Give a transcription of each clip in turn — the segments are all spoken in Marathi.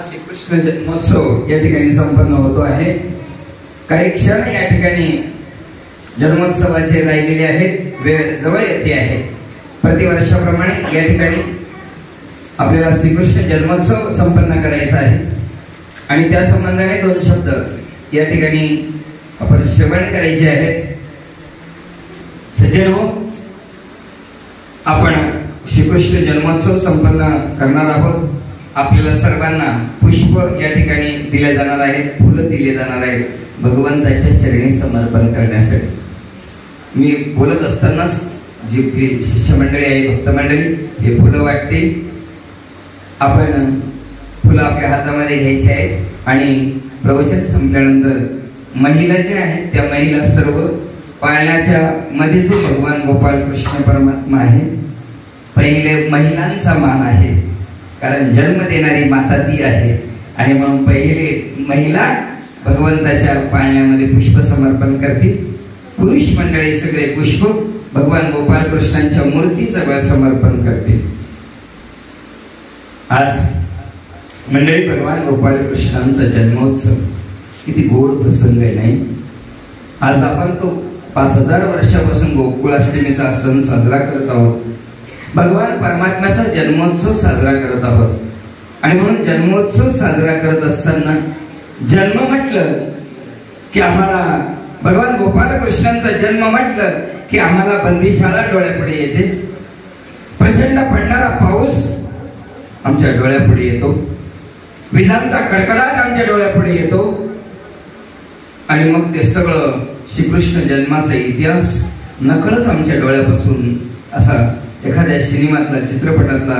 श्रीकृष्ण जन्मोत्सव या ठिकाणी संपन्न होतो आहे। काही क्षण या ठिकाणी जन्मोत्सवाचे राहिलेले आहेत, वेळ जवळ येते आहे। प्रतिवर्षाप्रमाणे या ठिकाणी आपल्याला श्रीकृष्ण जन्मोत्सव संपन्न करायचा आहे आणि त्या संबंधाने दोन शब्द या ठिकाणी आपण श्रवण करायचे आहेत। सज्जनो, आपण श्रीकृष्ण जन्मोत्सव संपन्न करणार आहोत। आपल्याला सर्वांना पुष्प या ठिकाणी दिले जाणार आहेत, फुलं दिले जाणार आहेत भगवंताच्या चरणी समर्पण करण्यासाठी। मी बोलत असतानाच जी शिष्य मंडळी आहे, भक्त मंडळी, हे फुलं वाटतील। आपण फुलं आपल्या हातामध्ये घ्यायची आहेत आणि प्रवचन संपल्यानंतर महिला ज्या आहेत त्या महिला सर्व पाळण्याच्या मध्ये जो भगवान गोपाळ कृष्ण परमात्मा आहे, पहिले महिलांचा मान आहे, कारण जन्म देणारी माता ती आहे आणि म्हणून पहिले महिला भगवंताच्या पाळण्यामध्ये पुष्प समर्पण करतील। पुरुष मंडळी सगळे पुष्प भगवान गोपाळ कृष्णांच्या मूर्तीजवळ समर्पण करतील। आज मंडळी भगवान गोपाळ कृष्णांचा जन्मोत्सव किती गोड प्रसंग आहे, नाही? आज आपण तो 5000 वर्षापासून गोकुळाष्टमीचा सण साजरा करत आहोत। भगवान परमात्म्याचा जन्मोत्सव साजरा करत आहोत आणि म्हणून जन्मोत्सव साजरा करत असताना जन्म म्हटलं की आम्हाला भगवान गोपाळ कृष्णांचा जन्म म्हटलं की आम्हाला बंदिशाला डोळ्यापुढे येते, प्रचंड पडणारा पाऊस आमच्या डोळ्यापुढे येतो, विजांचा कडकडाट आमच्या डोळ्यापुढे येतो आणि मग ते सगळं श्रीकृष्ण जन्माचा इतिहास नकळत आमच्या डोळ्यापासून असा एखाद्या सिनेमातला चित्रपटातला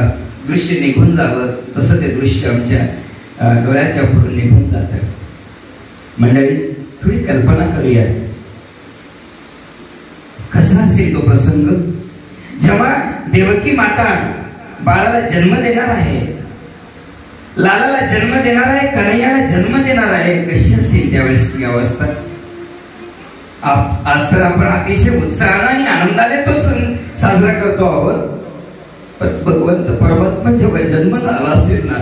दृश्य निघून जावं तसं ते दृश्य आमच्या डोळ्याच्या पुढून निघून जातं। मंडळी, थोडी कल्पना करूया, कसा असेल तो प्रसंग जेव्हा देवकी माता बाळाला जन्म देणार आहे, लालाला जन्म देणार आहे, कन्हैयाला जन्म देणार आहे। कशी असेल त्यावेळेस ती अवस्था? आज तर आपण अतिशय उत्साहाने आणि आनंदाने तो सण साजरा करतो आहोत, पण भगवंत परमात्मा जेव्हा जन्माला आला असेल ना,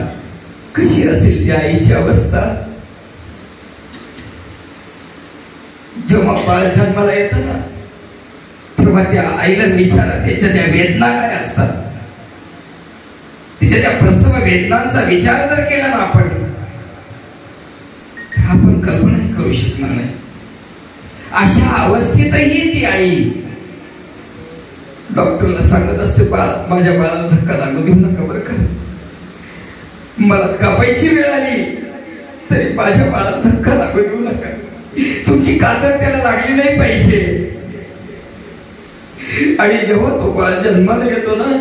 कशी असेल त्या आईची अवस्था? जेव्हा बाळ जन्माला येतं ना, तेव्हा त्या आईला विचारा त्याच्या त्या वेदना काय असतात, तिच्या त्या प्रसव वेदनांचा विचार जर केला ना आपण, तर आपण कल्पनाही करू शकणार नाही। अशा अवस्थेतही ती आई डॉक्टरला सांगत असते, बाळा, माझ्या बाळाला धक्का लागू देऊ नका बरं का, मला कापायची वेळ आली तरी माझ्या बाळाला धक्का लागू देऊ नका, तुमची कातर त्याला लागली नाही पाहिजे। आणि जेव्हा तो बाळ जन्माला येतो ना,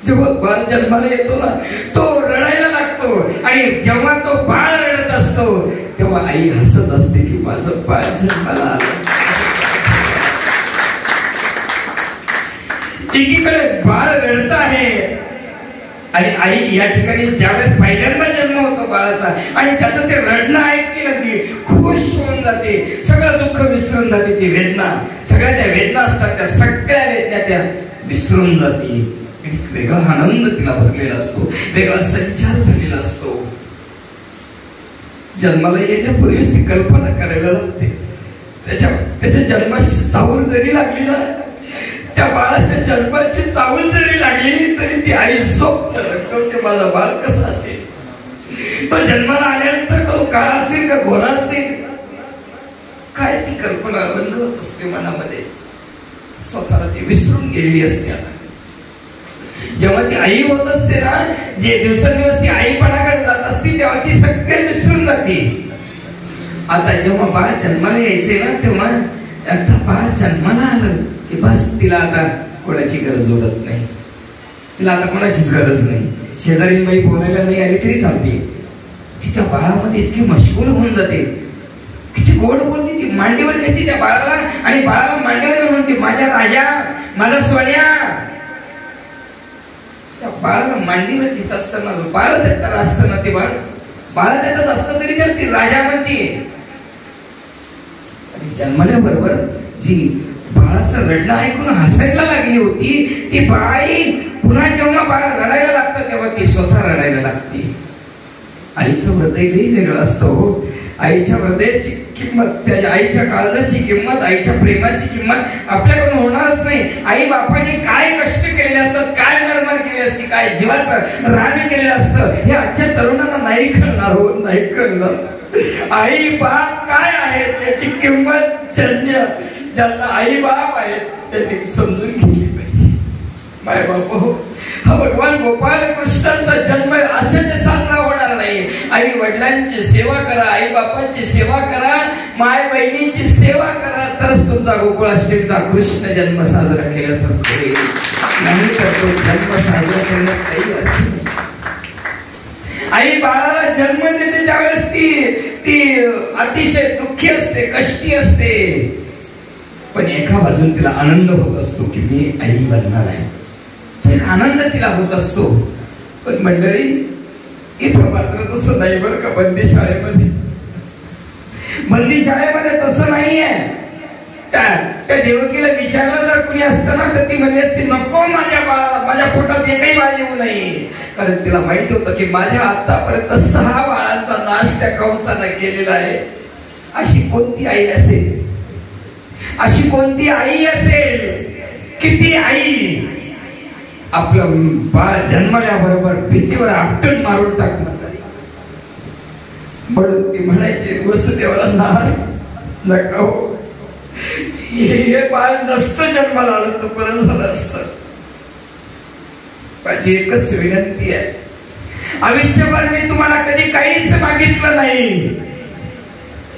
जेव्हा बाळ जन्माला येतो ना, तो रडायला लागतो आणि जेव्हा तो बाळ रडत असतो तेव्हा आई हसत असते की माझं बाळ जन्माला आलं। एकीकडे बाळ रडत आहे आणि आई या ठिकाणी ज्यावेळेस पहिल्यांदा जन्म होतो बाळाचा आणि त्याचं ते रडणं ऐकते ना, ती खुश होऊन जाते, सगळं दुःख विसरून जाते, ती वेदना, सगळ्या ज्या वेदना असतात त्या सगळ्या वेदना त्या विसरून जाते। वेगळा आनंद तिला भरलेला असतो, वेगळा संचार झालेला असतो। जन्माला येण्यापूर्वीच ती कल्पना करायला लागते, त्याच्या जन्माची चाहूल जरी लागली ना, त्या बाळाच्या जन्माची चाहूल जरी लागली तरी ती आई स्वप्न रंगवते, माझा बाळ कसा असेल, तो जन्माला आल्यानंतर तो काळा असेल का घोडा असेल, काय ती कल्पना रंगवत असते मनामध्ये, स्वतःला ती विसरून गेलेली असते। आता जेव्हा ती आई होत असते ना, जे दिवसेंदिवस ती आईपणाकडे जात असते तेव्हा ती सगळे विसरून जाते। आता जेव्हा बाळ जन्माला यायचे ना, तेव्हा आता बाळ जन्माला आलं की बस तिला आता कोणाची गरज उरत नाही, तिला आता कोणाचीच गरज नाही। शेजारी बाई बोलायला नाही आली तरी चालते, ती त्या बाळामध्ये इतकी मशगूल होऊन जाते, किती गोड बोलते, ती मांडीवर घेते त्या बाळाला आणि बाळाला मांडीवर म्हणते, माझ्या राजा, माझा सोन्या। त्या बाळाला मांडीवर घेत असताना बाळ देताना असताना ते बाळा देतच असतं तरी त्याला ती राजा म्हणते। आणि जन्मल्याबरोबर जी बाळाचं रडणं ऐकून हसायला लागली होती ती बाई पुन्हा जेव्हा बाळ रडायला लागतं तेव्हा ती स्वतः रडायला लागते। आईचं हृदय वेगळं असतं हो. आईच्या हृदयाची किंमत, त्या आईच्या काळजाची किंमत, आईच्या प्रेमाची किंमत आपल्याकडून होणारच नाही. आई बापाने काय कष्ट केलेले असतात, काय मरमर केली असते, काय जीवाचं रान केलेलं असतं, हे आजच्या तरुणांना नाही कळणार हो, नाही कळणार. आई बाप काय आहेत याची किंमत ज्यांना आई बाप आहेत त्यांनी समजून घेतली पाहिजे. माय बाप हो, हा भगवान गोपाळ कृष्णांचा जन्म अशाने साजरा होणार नाही. आई वडिलांची सेवा करा, आई बापांची सेवा करा, माय बहिणीची सेवा करा, तरच तुमचा गोकुळाष्टमीचा कृष्ण जन्म साजरा केल्यासारखं होईल. नाही तर तो जन्म साजरा करण्यात काही अर्थ नाही. आई बाळाला जन्म देते त्यावेळेस ती अतिशय दुःखी असते, कष्टी असते, पण एका बाजून तिला आनंद होत असतो की मी आई बनणार आहे. एक आनंद तिला होत असतो. पण मंडळी इथं मात्र तसं नाही बरं का. बंदी शाळेमध्ये तसं नाहीये. त्या देवकीला विचारलं जर कुणी असतं ना तर ती म्हणली असती नको माझ्या बाळाला, माझ्या पोटात एकही बाळ येऊ नये. कारण तिला माहित होतं की माझ्या आतापर्यंत 6 बाळांचा नाश त्या कंसानं केलेला आहे. अशी कोणती आई असेल, अशी कोणती आई असेल, किती आई आपलं बाळ जन्मल्याबरोबर भीतीवर आपटून मारून टाकणार. म्हणून ती म्हणायची वसुदेवाला नका हो, हे बाळ नसतं जन्माला आलं तर बरं झालं असतं. माझी एकच विनंती आहे, आयुष्यभर मी तुम्हाला कधी काहीच मागितलं नाही,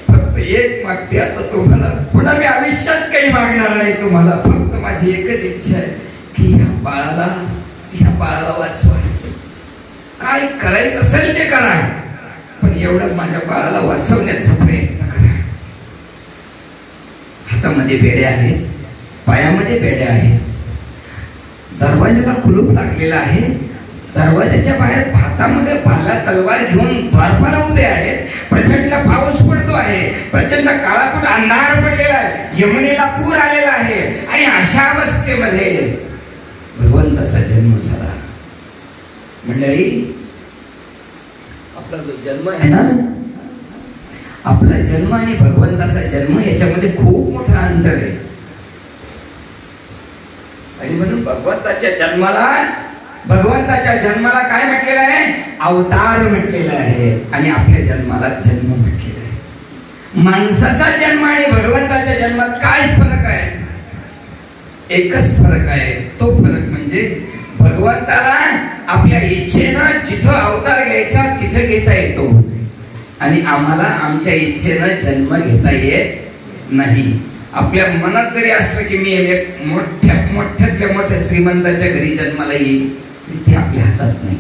फक्त एक मागते आता तुम्हाला. पुन्हा मी आयुष्यात काही मागणार नाही तुम्हाला. फक्त माझी एकच इच्छा आहे की ह्या बाळाला वाचवा. काय करायचं असेल ते करा, पण एवढं माझ्या बाळाला वाचवण्याचा प्रयत्न करा. हातामध्ये बेड्या आहेत, पायामध्ये बेड्या आहेत, दरवाजाला कुलूप लागलेला आहे, दरवाजाच्या बाहेर हातामध्ये भाला तलवार घेऊन द्वारपाला उभे आहेत. प्रचंड पाऊस पडतो आहे, प्रचंड काळाकुट अंधार पडलेला आहे, यमुनेला पूर आलेला आहे. आणि अशा अवस्थेमध्ये भगवंताचा जन्म झाला. मंडळी आपला जो जन्म आहे ना, आपला जन्म आणि भगवंताचा जन्म याच्यामध्ये खूप मोठा अंतर आहे. आणि म्हणून भगवंताच्या जन्माला काय म्हटलेलं आहे? अवतार म्हटलेलं आहे. आणि आपल्या जन्माला जन्म म्हटलेला आहे. माणसाचा जन्म आणि भगवंताच्या जन्मात काय फरक आहे? एकच फरक आहे. तो फरक म्हणजे भगवंताला आपल्या इच्छेनं जिथं अवतार घ्यायचा तिथं घेता येतो, आणि आम्हाला आमच्या इच्छेनं जन्म घेता येत नाही. आपल्या मनात जरी असलं की मी एक मोठ्यातल्या मोठ्या श्रीमंताच्या घरी जन्माला येईल, ते आपल्या हातात नाही.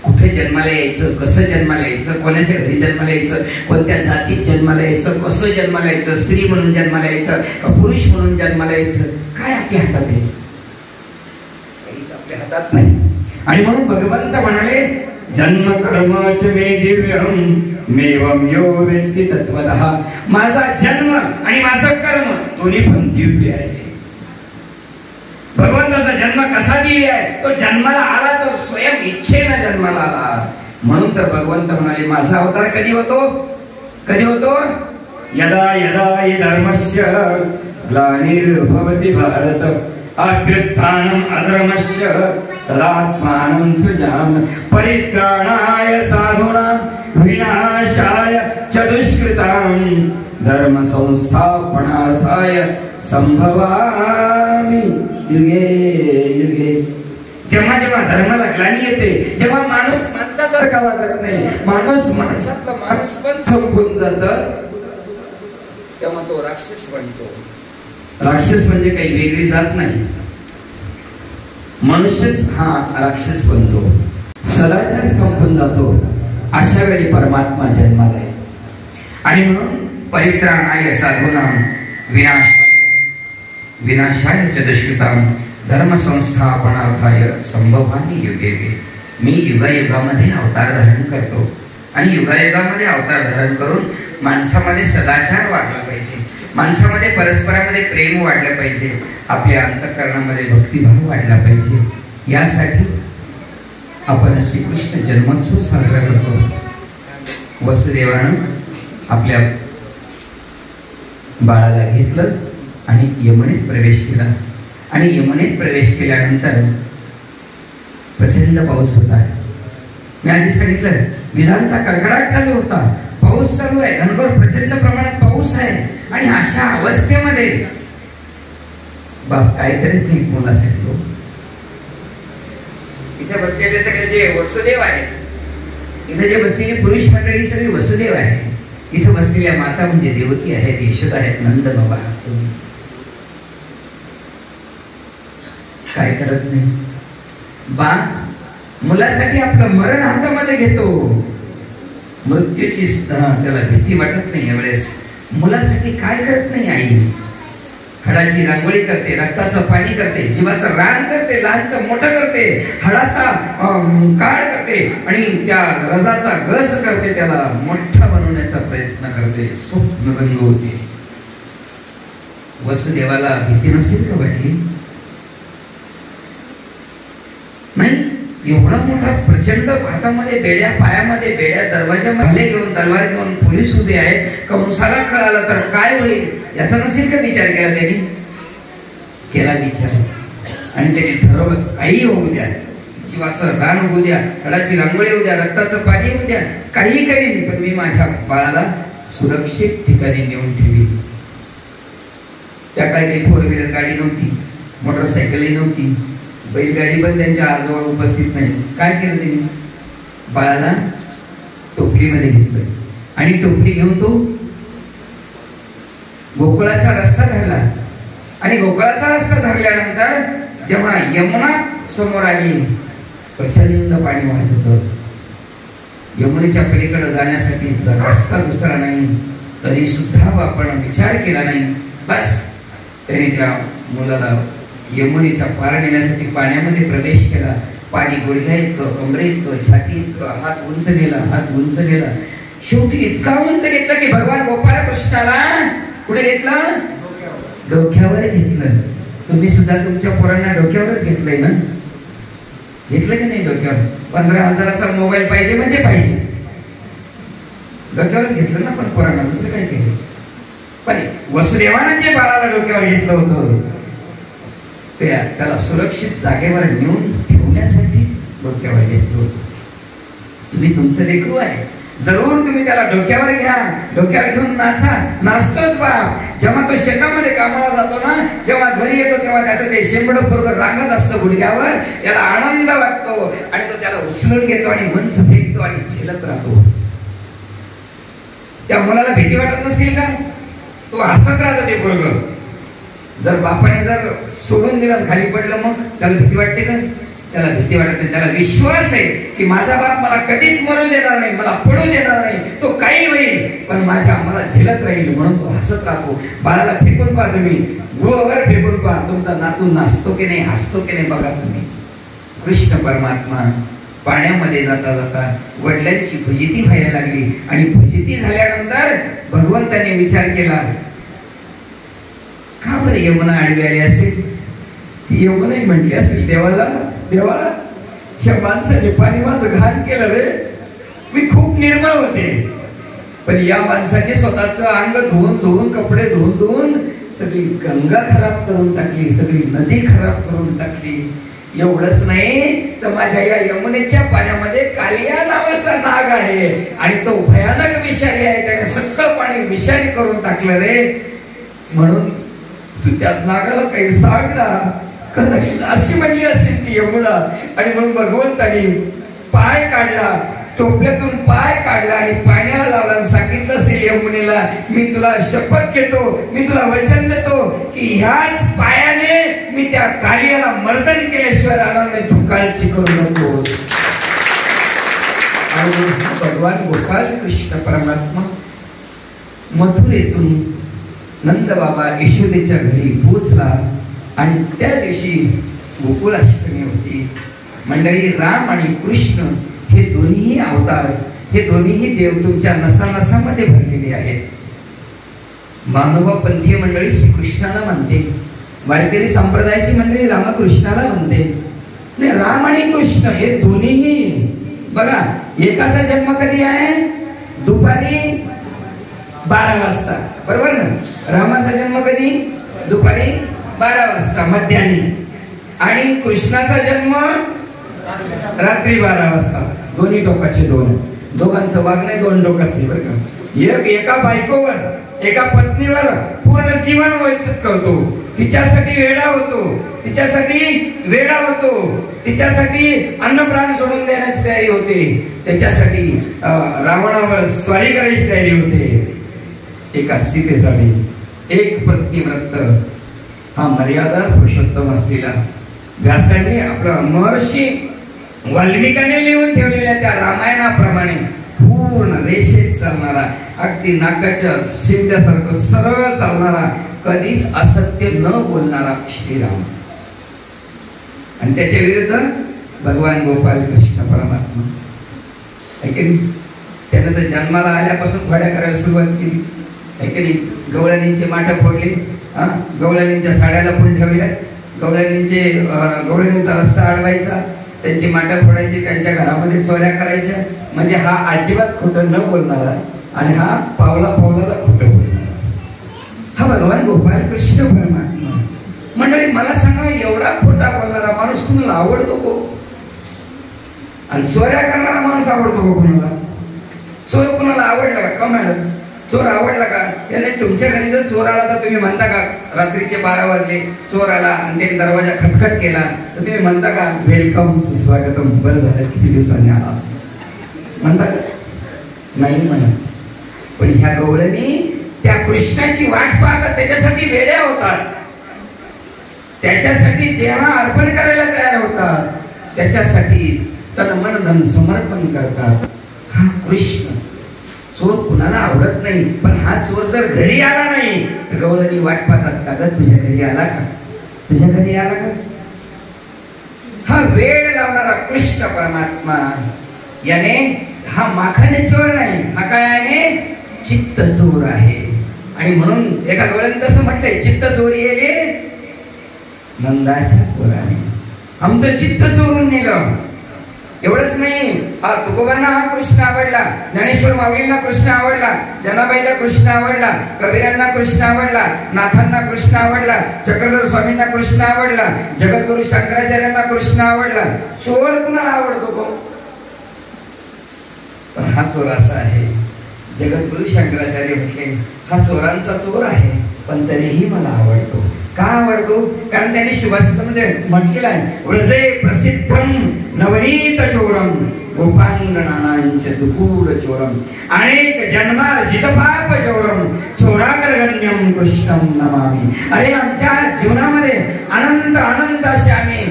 कुठे जन्माला यायचं, कसं जन्माला यायचं, कोणाच्या घरी जन्माला यायचं, कोणत्या जातीत जन्माला यायचं, कसं जन्माला यायचं, स्त्री म्हणून जन्माला यायचं का पुरुष म्हणून जन्माला यायचं, काय आपल्या हातात आहे? काहीच आपल्या हातात नाही. आणि म्हणून भगवंत म्हणाले जन्म कर्मच मे दिव्यम मेवम यो वेत्ति तत्वतः. माझा जन्म आणि माझं कर्म दोन्ही पण दिव्य आहे. भगवंताचा जन्म कसा दिव्य आहे? तो जन्माला आला तो स्वयं इच्छेनं जन्माला आला. म्हणून तर भगवंत म्हणाले माझा अवतार कधी होतो? कधी होतो? यदा यदा हि धर्मस्य ग्लानिर्भवति भारत अभ्युत्थानम् अधर्मस्य तदात्मानं सृजामि परित्राणाय साधूनां विनाशाय च दुष्कृतां धर्म संस्थापनार्थाय संभवामि युगे युगे. जेव्हा जेव्हा धर्माला ग्लानी येते, जेव्हा माणूस माणसासारखा वागत नाही, माणूस माणसातला माणूस पण संपून जातं, तेव्हा तो राक्षस बनतो. राक्षस म्हणजे काही वेगळी जात नाही, मनुष्यच हा राक्षस बनतो. सदाचार संपून जातो. अशा वेळी परमात्मा जन्माला आहे. आणि म्हणून परित्राणाय साधूनां विनाशाय च दुष्कृतां धर्म संस्थापनार्थाय संभवामि युगे युगे. मी युगायुगामध्ये अवतार धारण करतो, आणि युगायुगामध्ये अवतार धारण करून माणसामध्ये सदाचार वाढला पाहिजे, माणसामध्ये परस्परामध्ये प्रेम वाढलं पाहिजे, आपल्या अंतःकरणामध्ये भक्तिभाव वाढला पाहिजे. यासाठी आपण श्रीकृष्ण जन्मोत्सव साजरा करतो. वसुदेवानं आपल्या बाळाला घेतलं आणि यमुनेत प्रवेश केला. आणि यमुनेत प्रवेश केल्यानंतर प्रचंड पाऊस होता. मी आधी सांगितलं विजांचा कडकडाट चालू होता, पाऊस चालू आहे, घनघोर प्रचंड प्रमाणात पाऊस आहे. आणि अशा अवस्थेमध्ये बाप काय करीत नाही मुलासाठी. इथे बसलेले सगळे जे वसुदेव आहेत, इथे जे बसलेली पुरुष मंडळी सगळी वसुदेव आहे. इथे बसलेल्या माता म्हणजे देवकी आहेत, यशोदा आहेत, नंद बाबा. काय करत नाही बा, मुलासाठी आपलं मरण हातामध्ये घेतो. मृत्यूची त्याला भीती वाटत नाही. यावेळेस मुलासाठी काय करत नाही आई. हडाची रांगोळी करते, रक्ताचं पाणी करते, जीवाचं रान करते, लहानचं मोठं करते, हडाचा काढ करते आणि त्या रजाचा गज करते, त्याला मोठा बनवण्याचा प्रयत्न करते. स्वप्न रंगवते. वसुदेवाला भीती नसेल का वाटली? नाही. एवढा मोठा प्रचंड हातामध्ये बेड्या, पायामध्ये बेड्या, दरवाजामध्ये घेऊन तलवार घेऊन पोलीस उभे आहेत. कंसाला कळाला तर काय होईल याचा नसेल का विचार केला त्यांनी? केला विचार. आणि त्यांनी ठरवलं काही होऊ द्या, जीवाचं रान होऊ द्या, हडाची रांगोळी होऊ द्या, रक्ताचं पाणी होऊ द्या, काही करीन, पण मी माझ्या बाळाला सुरक्षित ठिकाणी नेऊन ठेवीन. त्या काळी काही फोर व्हीलर गाडी नव्हती, मोटरसायकलही नव्हती, बैलगाडी पण त्यांच्या आजवळ उपस्थित नाही. काय केलं त्यांनी? बाळाला टोपलीमध्ये घेतलं आणि टोपली घेऊन तो गोकुळाचा रस्ता धरला. आणि गोकुळाचा रस्ता धरल्यानंतर जेव्हा यमुना समोर आली, प्रचंड पाणी वाहत होतं. यमुनेच्या पलीकडे जाण्यासाठी रस्ता दुसरा नाही, तरी सुद्धा आपण विचार केला नाही. बस त्याने त्या मुलाला यमुनेच्या पार नेण्यासाठी पाण्यामध्ये प्रवेश केला. पाणी गुडघ्या इतकं, कमरे इतकं, छाती इतकं, हात उंच नेला, हात उंच नेला. शेवटी इतका उंच घेतला की भगवान गोपाळ कृष्णाला कुठे घेतलं? डोक्यावर घेतलं. तुम्ही सुद्धा तुमच्या पोरांना डोक्यावरच घेतलंय ना? घेतलं की नाही डोक्यावर? 15,000चा मोबाईल पाहिजे म्हणजे पाहिजे, डोक्यावरच घेतलं ना. पण पोरांना दुसरं काय केलं? पण वसुदेवानं जे बाळाला डोक्यावर घेतलं होतं त्याला सुरक्षित जागेवर नेऊन ठेवण्यासाठी डोक्यावर घेतलं होतं. तुम्ही तुमचं लेकरू आहे, जरूर तुम्ही त्याला डोक्यावर घ्या, डोक्यावर घेऊन नाचा. नाचतोच बाप. जेव्हा तो शेतामध्ये कामाला जातो ना, जेव्हा घरी येतो तेव्हा त्याचं ते शेंबड पोरग रांगत असतं गुडघ्यावर, त्याला आनंद वाटतो आणि तो त्याला उचलून घेतो आणि मंच फेकतो आणि झेलत राहतो. त्या मुलाला भीती वाटत नसेल का? तो हसत राहतो ते पोरग. जर बापाने जर सोडून दिलं खाली पडलं मग त्याला भीती वाटते का? त्याला भीती वाटत नाही. त्याला विश्वास आहे की माझा बाप मला कधीच मरू देणार नाही, मला पडू देणार नाही, तो काही होईल पण मला झेलत राहील, म्हणून तो हसत राहतो. बाळाला फेकून पहा तुम्ही, गुरुवर फेकून पहा, तुमचा नातू नाचतो की नाही, हसतो की नाही बघा तुम्ही. कृष्ण परमात्मा पाण्यामध्ये जाता जाता वडिलांची फजिती व्हायला लागली आणि फजिती झाल्यानंतर भगवंताने विचार केला, का बरं यमुना आडवी आली असेल? ती यमुना म्हटली असेल देवाला, देवा ह्या माणसाने पाणी माझं घाण केलं रे, मी खूप निर्मळ होते, पण या माणसाने स्वतःच अंग धुवून धुवून, कपडे धुवून धुवून सगळी गंगा खराब करून टाकली, सगळी नदी खराब करून टाकली. एवढंच नाही तर माझ्या या यमुनेच्या पाण्यामध्ये कालिया नावाचा नाग आहे आणि तो भयानक विषारी आहे, त्याने सगळं पाणी विषारी करून टाकलं रे. म्हणून तू त्या नागाला काही सांग ना, कदाचित अशी म्हणली असेल ती यमुना. आणि म्हणून भगवंतानी पाय काढला, टोपल्यातून पाय काढला आणि पाण्याला लावला आणि सांगितलं असेल यमुनेला, मी तुला शपथ घेतो, मी तुला वचन देतो की ह्याच पायाने मी त्या कालियाला मर्दन केल्याशिवाय राहणार नाही, तू काळजी करू नकोस. आणि भगवान गोपाल कृष्ण परमात्मा मथुरेतून नंद बाबा यशोदेच्या घरी पोहोचला आणि त्या दिवशी गोकुळाष्टमी होती. मंडळी, राम आणि कृष्ण हे दोन्ही अवतार, हे दोन्ही देव तुमच्या नसानसामध्ये भरलेले आहेत. मानवपंथीय मंडळी श्रीकृष्णाला म्हणते, वारकरी संप्रदायाची मंडळी रामकृष्णाला म्हणते. नाही, राम आणि कृष्ण हे दोन्हीही बघा, एकाचा जन्म कधी आहे? दुपारी 12 वाजता, बरोबर ना? रामाचा जन्म कधी? दुपारी 12 वाजता मध्यानी, आणि कृष्णाचा जन्म रात्री 12 वाजता. दोन्ही टोकाचे दोघांचं वागणं दोन टोकाचे बरं का. एका बायकोवर, एका पत्नीवर पूर्ण जीवन व्यतीत करतो, तिच्यासाठी वेडा होतो, तिच्यासाठी अन्न प्राण सोडून देण्याची तयारी होते, त्याच्यासाठी रावणावर स्वारी करायची तयारी होते. एका सीतेसाठी एक पत्नीव्रत हा मर्यादा पुरुषोत्तम असलेला व्यासांनी आपला महर्षी वाल्मिकाने लिहून ठेवलेल्या त्या रामायणाप्रमाणे पूर्ण रेषेत चालणारा, अगदी नाकाच्या शिंद्यासारखं सरळ चालणारा, कधीच असत्य न बोलणारा श्रीराम, आणि त्याच्या विरुद्ध भगवान गोपाल कृष्ण परमात्मा. त्यानं तर जन्माला आल्यापासून घोड्या करायला सुरुवात केली. गवळणींचे माठ फोडले, गवळणींच्या साड्या लपून ठेवल्या, गवळणींचा रस्ता अडवायचा, त्यांची माठ फोडायची, त्यांच्या घरामध्ये चोऱ्या करायच्या. म्हणजे हा अजिबात खोटं न बोलणारा आणि हा पावला पावलाला खोटं बोलणारा हा भगवान गोपाल कृष्ण परमात्मा. मंडळी मला सांगा, एवढा खोटा बोलणारा माणूस तुम्हाला आवडतो को? आणि चोऱ्या करणारा माणूस आवडतो को कुणाला? चोर कुणाला आवडला का? का मॅडम चोर आवडला का? याने तुमच्या घरी जर चोर आला तर तुम्ही म्हणता का रात्रीचे 12 वाजले चोर आला आणि त्याने दरवाजा खटखट केला तर तुम्ही म्हणता का वेलकम सुस्वागतम, बरं झालं किती दिवसांनी आला, म्हणता का? नाही म्हणत. पण ह्या गवळणी त्या कृष्णाची वाट पाहतात, त्याच्यासाठी वेड्या होतात, त्याच्यासाठी देह अर्पण करायला तयार होतात, त्याच्यासाठी तन मन धन समर्पण करतात. हा कृष्ण चोर कुणाला आवडत नाही, पण हा चोर जर घरी आला नाही तर गवळणी वाट पाहतात, कागद तुझ्या घरी आला का, तुझ्या घरी आला का? हा वेळ लावणारा कृष्ण परमात्मा याने हा माखाने चोर नाही, हा काय आहे? चित्त चोर आहे. आणि म्हणून एका गवळणी तसं म्हटलंय, चित्त चोरी येले नंदाच्या पोराने, आमचं चित्त चोरून नेलं. एवढंच नाही, तुकोबांना हा कृष्ण आवडला, ज्ञानेश्वर माऊलींना कृष्ण आवडला, जनाबाईला कृष्ण आवडला, कबीरांना कृष्ण आवडला, नाथांना कृष्ण आवडला, चक्रधर स्वामींना कृष्ण आवडला, जगद्गुरु शंकराचार्यांना कृष्ण आवडला. चोर कुणाला आवडतो को? पण हा चोर असा आहे, जगद्गुरु शंकराचार्य म्हटले हा चोरांचा चोर आहे, पण तरीही मला आवडतो. का आवडतो? कारण त्यांनी सुभाषितामध्ये म्हटलेलं आहे, व्रजे प्रसिद्धम नवनीत चोरम गोपांगणांच दुकूळ चोरम अनेक जन्मार्जित पाप चोरम चोरागरगण्यम कृष्णम नमामि. अरे आमच्या जीवनामध्ये अनंत अनंत असे आम्ही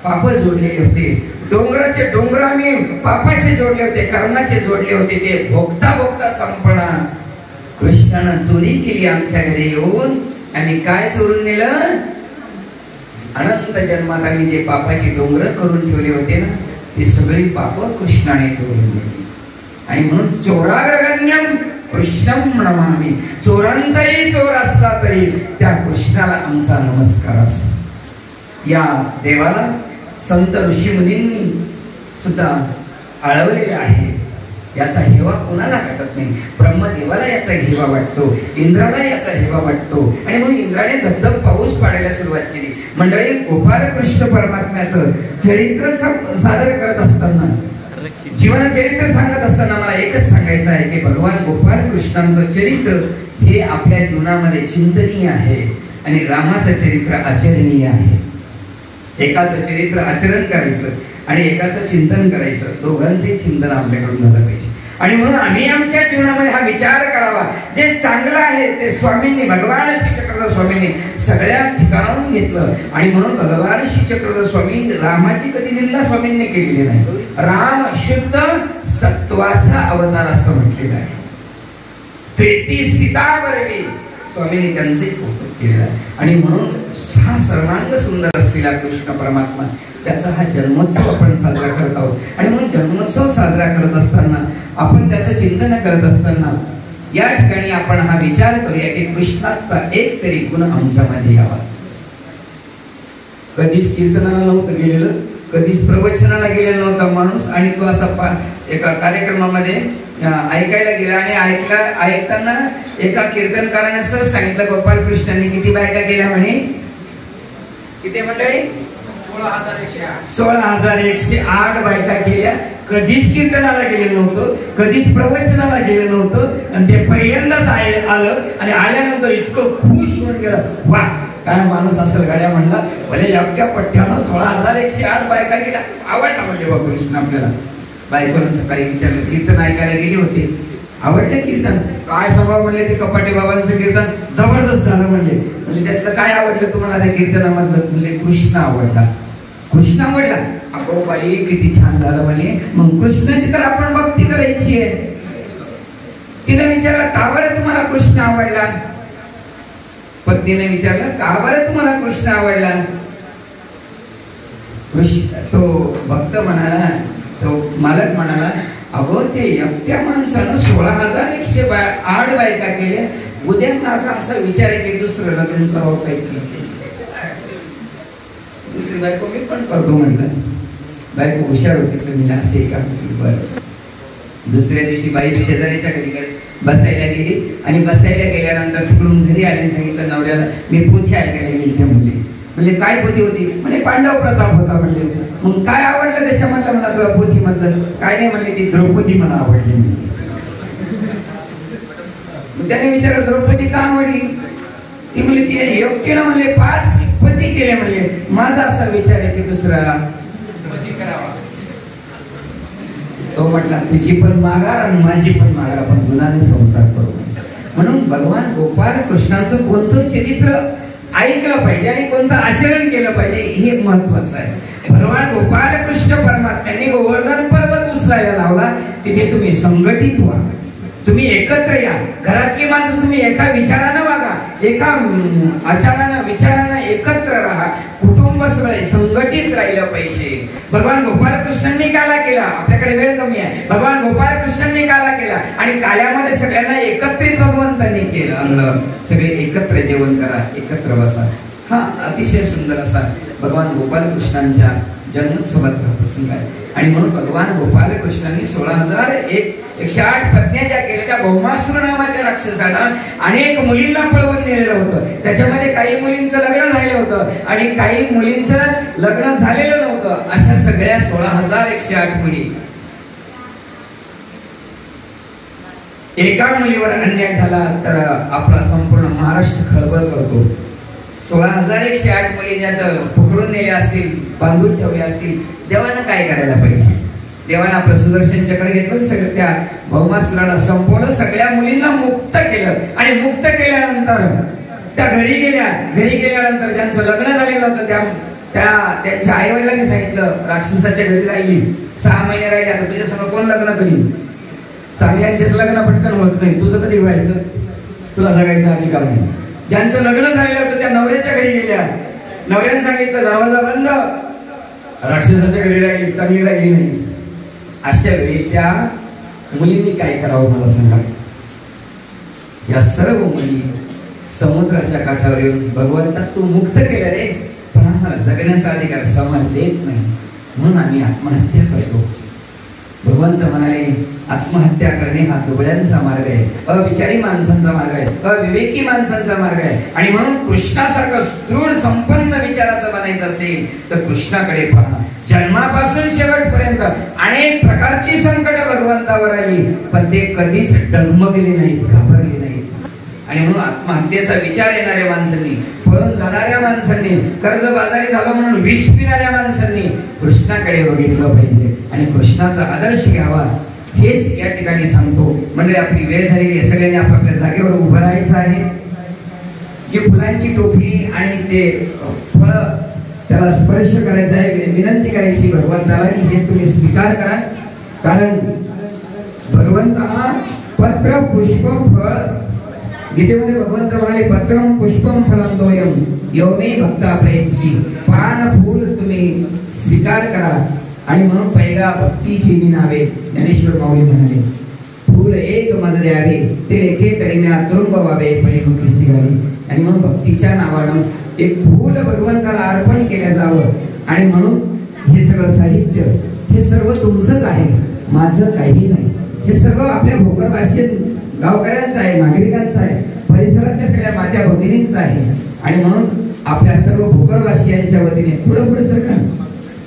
पाप जोडलेले होते, डोंगराचे डोंगर आम्ही पापाचे जोडले होते, कर्माचे जोडले होते, ते भोगता भोगता संपणार कृष्णानं चोरी केली आमच्या घरी येऊन. आणि काय चोरून नेलं? अनंत जन्मात आम्ही जे पापाची डोंगर करून ठेवले होते ना, ते सगळी पाप कृष्णाने चोरून नेली. आणि म्हणून चोरागरगण्यम कृष्णम नमामि, चोरांचाही चोर असला तरी त्या कृष्णाला आमचा नमस्कार असो. या देवाला संत ऋषी मुनींनी सुद्धा आळवलेले आहे. याचा हेवा कोणाला वाटत नाही. ब्रह्मदेवाला याचा हेवा वाटतो, इंद्राला याचा हेवा वाटतो, आणि म्हणून इंद्राने धबधब पाऊस पाडायला सुरुवात केली. मंडळी, गोपाल कृष्ण परमात्म्याचं चरित्र सादर करत असताना, जीवन चरित्र सांगत असताना मला एकच सांगायचं आहे की भगवान गोपाल कृष्णांचं चरित्र हे आपल्या जीवनामध्ये चिंतनीय आहे आणि रामाचं चरित्र आचरणीय आहे. एकाचं चरित्र आचरण करायचं आणि एकाचं चिंतन करायचं, दोघांचे चिंतन आपल्याकडून झालं पाहिजे. आणि म्हणून आम्ही आमच्या जीवनामध्ये हा विचार करावा, जे चांगलं आहे ते स्वामींनी, भगवान श्री चक्रधर स्वामींनी सगळ्या ठिकाणाहून घेतलं. आणि म्हणून भगवान श्री चक्रधर स्वामी रामाची कधी निंदा स्वामींनी केलेली नाही. राम शुद्ध सत्वाचा अवतार असं म्हटलेलं आहे. त्रेती सीतावरवी स्वामींनी त्यांचे कौतुक केलेलं आहे. आणि म्हणून हा सर्वांग सुंदर असलेला कृष्ण परमात्मा, त्याचा हा जन्मोत्सव आपण साजरा करत आहोत. आणि म्हणून जन्मोत्सव साजरा करत असताना, आपण त्याचं चिंतन करत असताना या ठिकाणी आपण हा विचार करूया की कृष्णाचा एक तरी गुण आमच्यामध्ये यावा. कधीच कीर्तनाला नव्हतं गेलेलं, कधीच प्रवचनाला गेलेला नव्हता माणूस, आणि तो असा एका कार्यक्रमामध्ये ऐकायला गेला आणि ऐकताना एका कीर्तनकाराने असं सांगितलं, गोपाल कृष्णांनी किती बायका केल्या म्हणे, किती मंडळी? 16,108 बायका केल्या. कधीच कीर्तनाला गेलं नव्हतं, कधीच प्रवचनाला गेलं नव्हतं, आणि ते पहिल्यांदाच आलं आणि आल्यानंतर इतकं खुश होऊन गेलं. वा, काय माणूस असेल गाड्या म्हणला, भले एकट्या पठ्ठ्यानं 16,108 बायका केल्या. आवडला म्हणजे बाबा कृष्ण आपल्याला. बायकोनं सकाळी विचारलं, कीर्तन ऐकायला गेली होती, आवडलं कीर्तन? काय स्वभाव म्हणले, ते कपाटे बाबांचं कीर्तन जबरदस्त झालं म्हणजे त्यातलं काय आवडलं तुम्हाला त्या कीर्तनामधलं? म्हणजे कृष्ण आवडला. कृष्ण आवडला? अगो बाई किती छान झालं म्हणे. मग कृष्णाची तर आपण भक्ती करायची आहे. तिने विचारलं, का बरं तुम्हाला कृष्ण आवडला? पत्नीने विचारलं, का बरं तुम्हाला कृष्ण आवडला? तो भक्त म्हणाला, तो मालक म्हणाला, अगो ते एकट्या माणसानं 16,108 बायका केल्या. उद्या माझा असा विचार आहे की दुसरं लग्न करावं पाहिजे, दुसरी बायको मी पण करतो म्हटलं. बायको हुशार होती, तुम्ही असे का? बरं. दुसऱ्या दिवशी बाई शेजारीच्या घरी बसायला गेली आणि बसायला गेल्यानंतर तिकडून घरी आल्याने सांगितलं नवऱ्याला, मी पोथी ऐकायला गेली. त्या म्हणजे काय पोथी होती? म्हणजे पांडव प्रताप होता. म्हणजे मग काय आवडलं त्याच्यामधलं मला तुला पोथी मधलं? काय नाही म्हणले, ती द्रौपदी मला आवडली. त्याने विचारलं, द्रौपदी का आवडली? ती म्हणली, तिने एकटीनं म्हणले 5 पती केले. म्हणले माझा असा विचार आहे की दुसरा पती करावा. तो म्हटला, तुझी पण मागार आणि माझी पण मागार, आपण गुणाने संसार करू. म्हणून भगवान गोपाल कृष्णाचं कोणतं चरित्र ऐकलं पाहिजे आणि कोणतं आचरण केलं पाहिजे हे महत्वाचं आहे. भगवान गोपाल कृष्ण परमात्म्यांनी गोवर्धन पर्वत उचलायला लावला. तिथे तुम्ही संघटित व्हा, तुम्ही एकत्र या. घरातली माणसं तुम्ही एका विचारानं वागा, एका आचारानं विचारानं एकत्र राहा. कुटुंब संघटित राहिलं पाहिजे. भगवान गोपाल कृष्णांनी काला केला, आपल्याकडे वेळ कमी आहे. भगवान गोपाल कृष्णांनी काला केला आणि काल्यामध्ये सगळ्यांना एकत्रित भगवंतांनी केलं. सगळे एकत्र जेवण करा, एकत्र बसा. हा अतिशय सुंदर असा भगवान गोपाल कृष्णांच्या जन्मोत्सवाचा प्रसंग आहे. आणि म्हणून भगवान गोपाल कृष्णांनी 16,108 पत्न्या ज्या केल्या, त्या भौमासुर नावाच्या राक्षसानं अनेक मुलींना पळवून नेलेलं होतं. त्याच्यामध्ये काही मुलींचं लग्न झालेलं होतं आणि काही मुलींचं लग्न झालेलं नव्हतं. अशा सगळ्या 16,108 मुली. एका मुलीवर अन्याय झाला तर आपला संपूर्ण महाराष्ट्र खळबळ करतो. 16,108 मुली ज्यात पकडून नेल्या असतील, बांधून ठेवल्या असतील, देवानं काय करायला पाहिजे? देवानं आपलं सुदर्शन चक्र घेतलं, सगळं त्या भौमासुराला संपवलं, सगळ्या मुलींना मुक्त केलं. आणि मुक्त केल्यानंतर त्या घरी गेल्या. घरी गेल्यानंतर ज्यांचं लग्न झालेलं होतं त्यांच्या आई वडिलांनी सांगितलं, राक्षसाच्या घरी राहिली, 6 महिने राहिले, आता तुझ्यासमोर कोण लग्न करील? चांगल्यांचेच लग्न पटकन होत नाही, तुझं कधी व्हायचं? तुला जगायचा अधिकार नाही. ज्यांचं लग्न झालेलं होतं त्या नवऱ्याच्या घरी गेल्या. नवऱ्याने सांगितलं, दरवाजा बंद, राक्षसाच्या घरी राहिली, चांगली राहिली नाहीस. अशा वेळी त्या मुलींनी काय करावं मला सांगा? या सर्व मुली समुद्राच्या काठावर येऊन, भगवंता तू मुक्त केलं रे, पण आम्हाला जगण्याचा अधिकार समाज देत नाही, म्हणून आम्ही आत्महत्या करतो. भगवंत म्हणाले, आत्महत्या करणे हा दुबळ्यांचा मार्ग आहे, अविचारी माणसांचा मार्ग आहे, अविवेकी माणसांचा मार्ग आहे. आणि म्हणून कृष्णासारखं दृढ संपन्न विचाराचं बनायचं असेल तर कृष्णाकडे पहा. जन्मापासून शेवटपर्यंत अनेक प्रकारची संकट भगवंतावर आली, पण ते कधीच डगमगले नाहीत, घाबरले नाहीत. आणि म्हणून आत्महत्येचा विचार येणाऱ्या माणसांनी, पळून जाणाऱ्या माणसांनी, कर्जबाजारी झालं म्हणून विष पिणाऱ्या माणसांनी कृष्णाकडे बघितलं पाहिजे आणि कृष्णाचा आदर्श घ्यावा. हेच या ठिकाणी सांगतो. म्हणजे आपली वेळ झालेली आहे, सगळ्यांनी आपापल्या जागेवर उभं राहायचं आहे. जी फुलांची टोपली आणि ते फळ त्याला स्पर्श करायचा आहे, विनंती करायची भगवंताला की हे तुम्ही स्वीकार करा. कारण भगवंत हा पत्र पुष्प फळ, गीतेमध्ये भगवंत म्हणाले, पत्रम पुष्पम फळं तोयम यो मे भक्ता प्रयच्छति. पान फूल तुम्ही स्वीकार करा. आणि म्हणून पैगा भक्तीची नावे ज्ञानेश्वर माऊली म्हणाले, फूल एक मज द्यावे ते एके तरी म्या तुरुंब व्हावे परिमुखीची गावी. आणि म्हणून भक्तीच्या नावानं एक फूल भगवंताला अर्पण केलं जावं. आणि म्हणून हे सगळं साहित्य हे सर्व तुमचंच आहे, माझं काही नाही. हे सर्व आपल्या भोकरवासी गावकऱ्यांचं आहे, नागरिकांचं आहे, परिसरातल्या सगळ्या मात्या भगिनींचं आहे. आणि म्हणून आपल्या सर्व भोकरवासियांच्या वतीने पुढे सरकार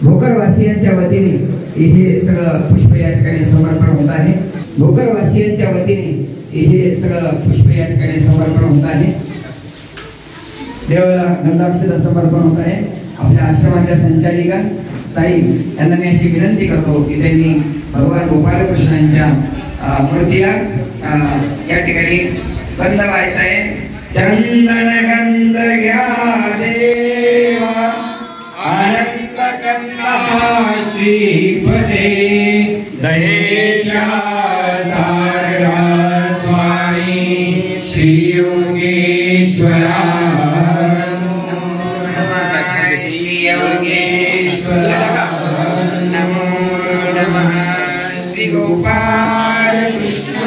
भोकरवासियांच्या वतीने हे सगळं पुष्प या ठिकाणी समर्पण होत आहे. भोकरवासियांच्या वतीने हे सगळं पुष्प या ठिकाणी समर्पण होत आहे. देवाला गंधाक्षता समर्पण होत आहे. आपल्या आश्रमाच्या संचालिका ताई यांना मी अशी विनंती करतो की त्यांनी भगवान गोपालकृष्णांच्या मूर्तीला या ठिकाणी गंध व्हायचा आहे. चंदन गंध घ्या देवा आनंद गंधा श्रीपदे दयेच्या सारगा स्वामी श्री योगेश्वरा श्री योगेश्वरा नमो नमः श्री गोपाल कृष्ण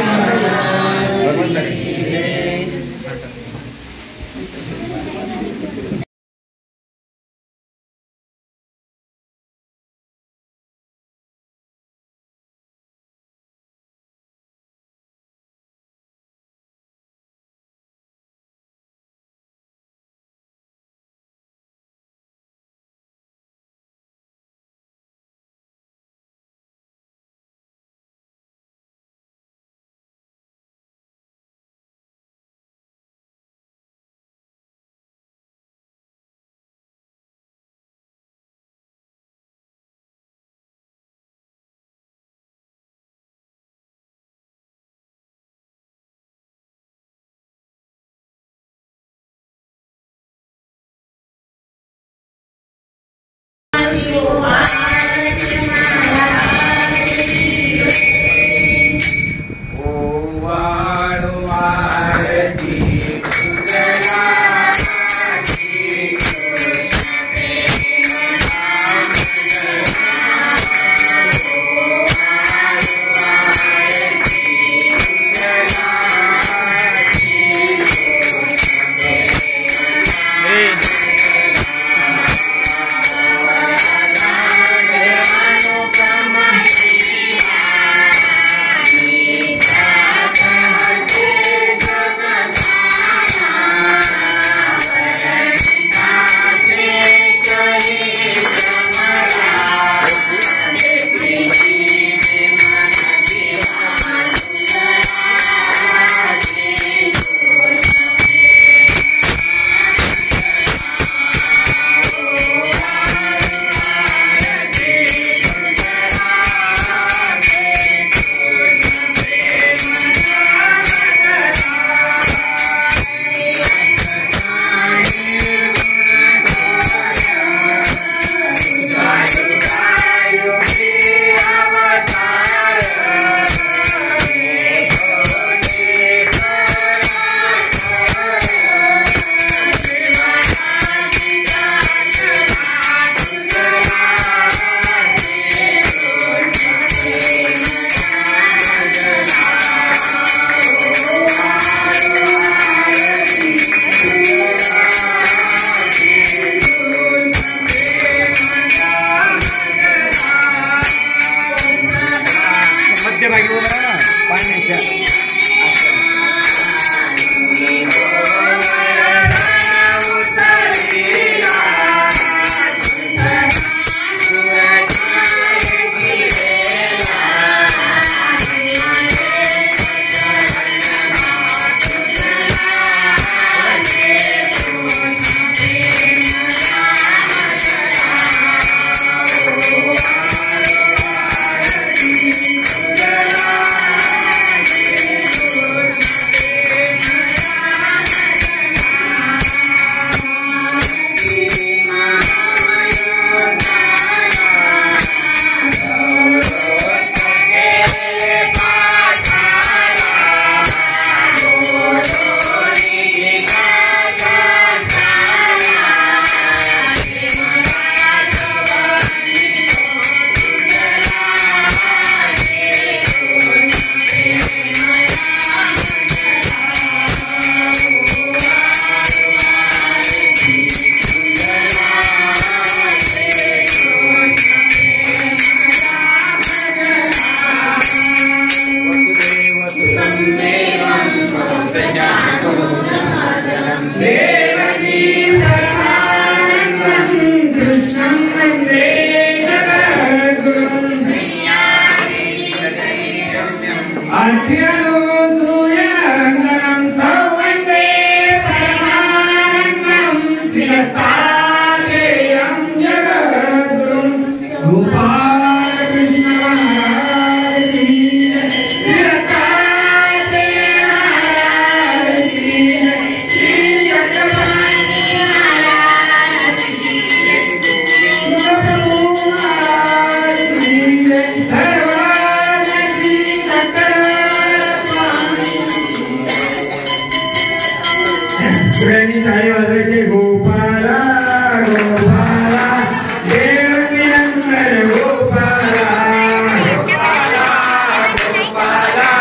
वरचे गोपाला गोपाला देवकी नंदन गोपाला गोपाला गोपाला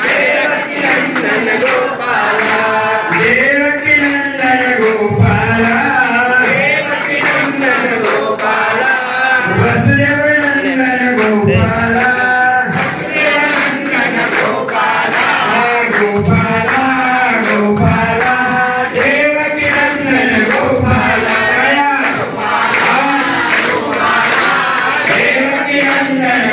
देवकी नंदन गोपाला देवकी नंदन गोपाला देवकी नंदन गोपाला वसुदेव नंदन गोपाला गोपाला गोपाला देवकी नंदन गोपाला देवकी नंदन